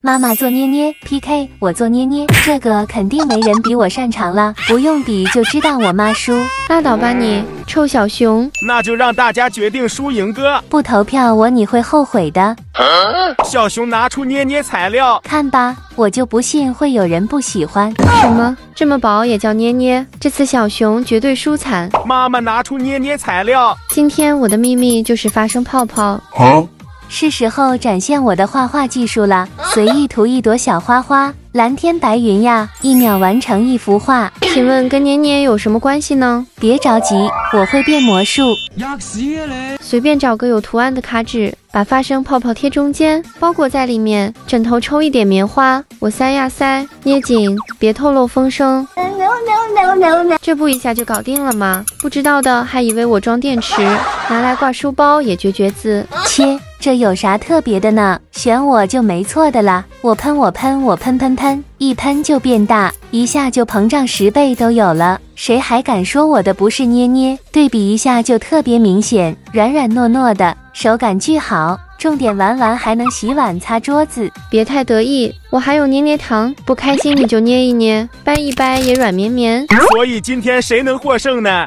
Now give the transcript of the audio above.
妈妈做捏捏 PK， 我做捏捏，这个肯定没人比我擅长了，不用比就知道我妈输。拉倒吧你，臭小熊！那就让大家决定输赢哥。不投票我你会后悔的。小熊拿出捏捏材料，看吧，我就不信会有人不喜欢。什么？这么薄也叫捏捏？这次小熊绝对输惨。妈妈拿出捏捏材料。今天我的秘密就是发生泡泡。是时候展现我的画画技术了，随意涂一朵小花花，蓝天白云呀，1秒完成一幅画。请问跟捏捏有什么关系呢？别着急，我会变魔术。随便找个有图案的卡纸，把发生泡泡贴中间，包裹在里面，枕头抽一点棉花，我塞呀塞，捏紧，别透露风声。这不一下就搞定了吗？不知道的还以为我装电池，拿来挂书包也绝字。切，这有啥特别的呢？选我就没错的啦！我喷，一喷就变大，一下就膨胀10倍都有了。谁还敢说我的不是捏捏？对比一下就特别明显，软软糯糯的，手感巨好。重点玩完还能洗碗擦桌子。别太得意，我还有捏捏糖，不开心你就捏一捏，掰一掰也软绵绵。所以今天谁能获胜呢？